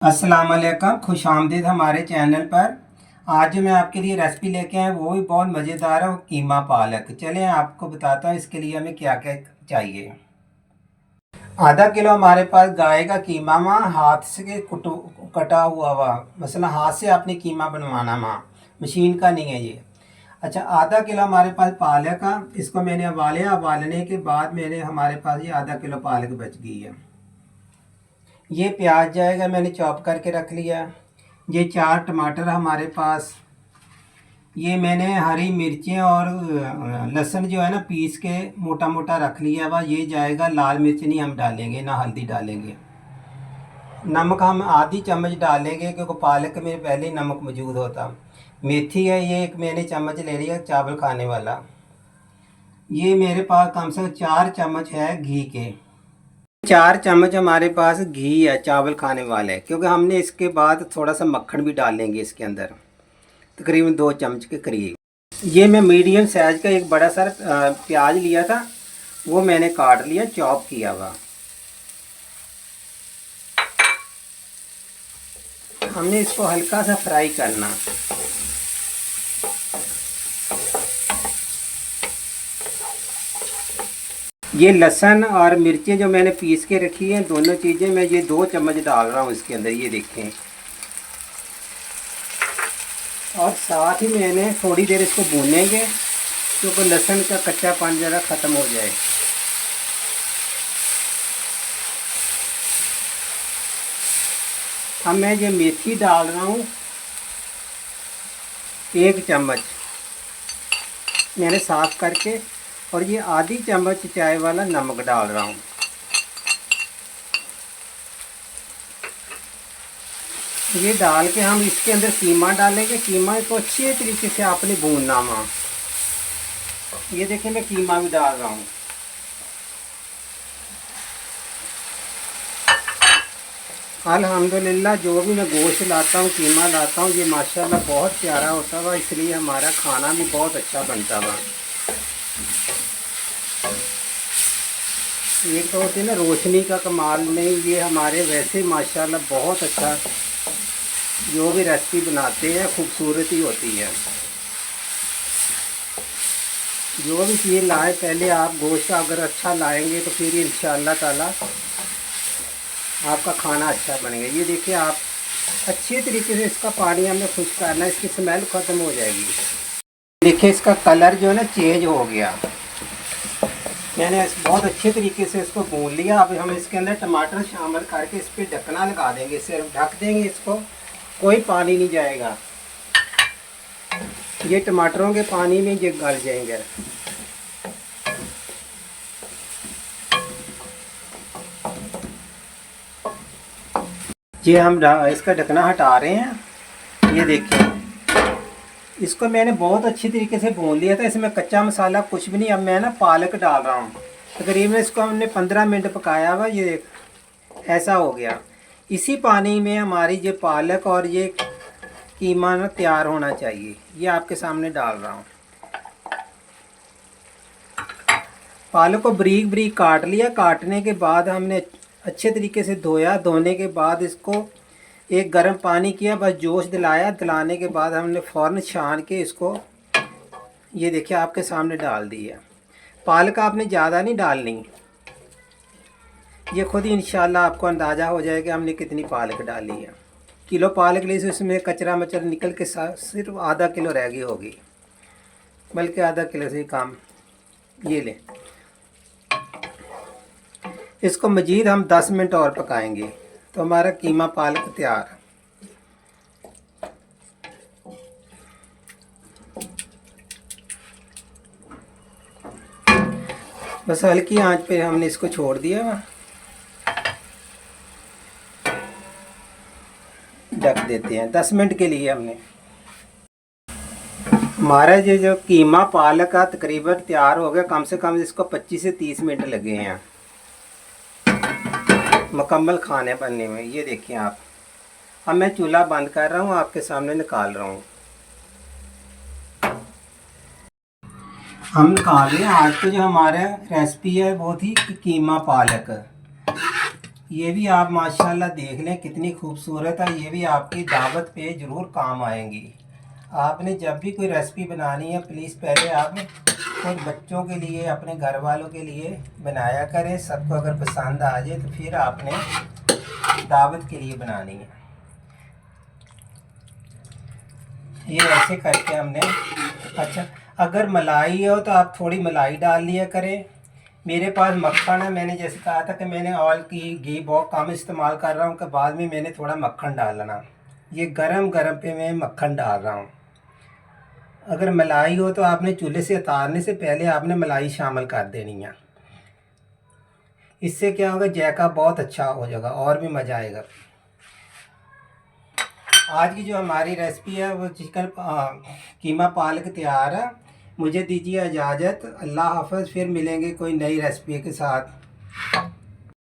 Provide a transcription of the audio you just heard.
अस्सलाम वालेकुम, खुश आमदीद हमारे चैनल पर। आज जो मैं आपके लिए रेसिपी लेके आया वो भी बहुत मज़ेदार है, वो कीमा पालक। चलें आपको बताता हूँ इसके लिए हमें क्या क्या चाहिए। आधा किलो हमारे पास गाय का कीमा माँ, हाथ से कटा हुआ हुआ, मसला हाथ से आपने कीमा बनवाना माँ, मशीन का नहीं है ये। अच्छा, आधा किलो हमारे पास पालक का, इसको मैंने उबालने के बाद मैंने हमारे पास ये आधा किलो पालक बच गई है। ये प्याज जाएगा मैंने चॉप करके रख लिया। ये 4 टमाटर हमारे पास। ये मैंने हरी मिर्चें और लहसुन जो है ना पीस के मोटा मोटा रख लिया हुआ। ये जाएगा, लाल मिर्च नहीं हम डालेंगे ना हल्दी डालेंगे। नमक हम आधी चम्मच डालेंगे क्योंकि पालक में पहले ही नमक मौजूद होता। मेथी है, ये एक मैंने चम्मच ले लिया चावल खाने वाला। ये मेरे पास कम से कम 4 चम्मच है घी के। 4 चम्मच हमारे पास घी है चावल खाने वाले, क्योंकि हमने इसके बाद थोड़ा सा मक्खन भी डालेंगे इसके अंदर, तकरीबन 2 चम्मच के करीब। ये मैं मीडियम साइज का एक बड़ा सा प्याज लिया था, वो मैंने काट लिया, चॉप किया हुआ। हमने इसको हल्का सा फ्राई करना। ये लहसुन और मिर्चें जो मैंने पीस के रखी हैं, दोनों चीज़ें मैं ये 2 चम्मच डाल रहा हूँ इसके अंदर, ये देखें। और साथ ही मैंने थोड़ी देर इसको भूनेंगे क्योंकि लहसुन का कच्चापन ज़रा ख़त्म हो जाए। अब मैं ये मेथी डाल रहा हूँ 1 चम्मच मैंने साफ़ करके, और ये आधी चम्मच चाय वाला नमक डाल रहा हूँ। ये डाल के हम इसके अंदर कीमा डालेंगे। कीमा को अच्छे तरीके से आपने भूनना वहाँ। ये देखें मैं कीमा भी डाल रहा हूँ। अल्हम्दुलिल्लाह जो भी मैं गोश्त लाता हूँ, कीमा लाता हूँ, ये माशाल्लाह बहुत प्यारा होता है, इसलिए हमारा खाना भी बहुत अच्छा बनता है। एक तो होती है ना रोशनी का कमाल, नहीं ये हमारे वैसे माशाल्लाह बहुत अच्छा, जो भी रेसिपी बनाते हैं खूबसूरती होती है। जो भी चीज़ लाए पहले आप गोश्त अगर अच्छा लाएंगे तो फिर इंशाअल्लाह ताला आपका खाना अच्छा बनेगा। ये देखिए आप अच्छे तरीके से इसका पानी हमने खुश्क करना है, इसकी स्मेल ख़त्म हो जाएगी। देखिए इसका कलर जो है ना चेंज हो गया। मैंने बहुत अच्छे तरीके से इसको भून लिया। अब हम इसके अंदर टमाटर शामिल करके इस पर ढकना लगा देंगे, सिर्फ ढक देंगे इसको, कोई पानी नहीं जाएगा। ये टमाटरों के पानी में ये गल जाएंगे। ये हम इसका ढकना हटा रहे हैं। ये देखिए इसको मैंने बहुत अच्छी तरीके से भून लिया था, इसमें कच्चा मसाला कुछ भी नहीं। अब मैं ना पालक डाल रहा हूँ। तकरीबन इसको हमने 15 मिनट पकाया हुआ। ये देख ऐसा हो गया। इसी पानी में हमारी ये पालक और ये कीमा ना तैयार होना चाहिए। ये आपके सामने डाल रहा हूँ। पालक को बारीक बारीक काट लिया। काटने के बाद हमने अच्छे तरीके से धोया। धोने के बाद इसको एक गर्म पानी किया, बस जोश दिलाया। दिलाने के बाद हमने फ़ौरन छान के इसको ये देखिए आपके सामने डाल दिया। पालक आपने ज़्यादा नहीं डालनी, ये खुद ही इंशाल्लाह आपको अंदाज़ा हो जाएगा हमने कितनी पालक डाली है। किलो पालक ली तो इसमें कचरा मचर निकल के सिर्फ आधा किलो रह गई होगी, बल्कि आधा किलो से कम। ये ले, इसको मज़ीद हम 10 मिनट और पकाएंगे तो हमारा कीमा पालक तैयार। बस हल्की आंच पे हमने इसको छोड़ दिया, ढक देते हैं 10 मिनट के लिए हमने। हमारा ये जो कीमा पालक का तकरीबन तैयार हो गया। कम से कम इसको 25 से 30 मिनट लगे हैं मुकम्मल खाने बनने में। ये देखिए आप। अब मैं चूल्हा बंद कर रहा हूँ, आपके सामने निकाल रहा हूँ। हम निकाल रहे हैं। आज तो जो हमारा रेसिपी है वो थी कीमा पालक। ये भी आप माशाल्लाह देख लें कितनी खूबसूरत है। ये भी आपकी दावत पे ज़रूर काम आएंगी। आपने जब भी कोई रेसिपी बनानी है प्लीज़ पहले आप खुद बच्चों के लिए, अपने घर वालों के लिए बनाया करें। सबको अगर पसंद आ जाए तो फिर आपने दावत के लिए बनानी है। ये ऐसे करके हमने, अच्छा अगर मलाई हो तो आप थोड़ी मलाई डाल लिया करें। मेरे पास मक्खन है, मैंने जैसे कहा था कि मैंने ऑयल की घी बहुत कम इस्तेमाल कर रहा हूँ कि बाद में मैंने थोड़ा मक्खन डालना। ये गरम गरम पे मैं मक्खन डाल रहा हूँ। अगर मलाई हो तो आपने चूल्हे से उतारने से पहले आपने मलाई शामिल कर देनी है। इससे क्या होगा, जायका बहुत अच्छा हो जाएगा और भी मज़ा आएगा। आज की जो हमारी रेसिपी है वो चिकन कीमा पालक तैयार है। मुझे दीजिए इजाज़त। अल्लाह हाफ़िज़। फिर मिलेंगे कोई नई रेसिपी के साथ।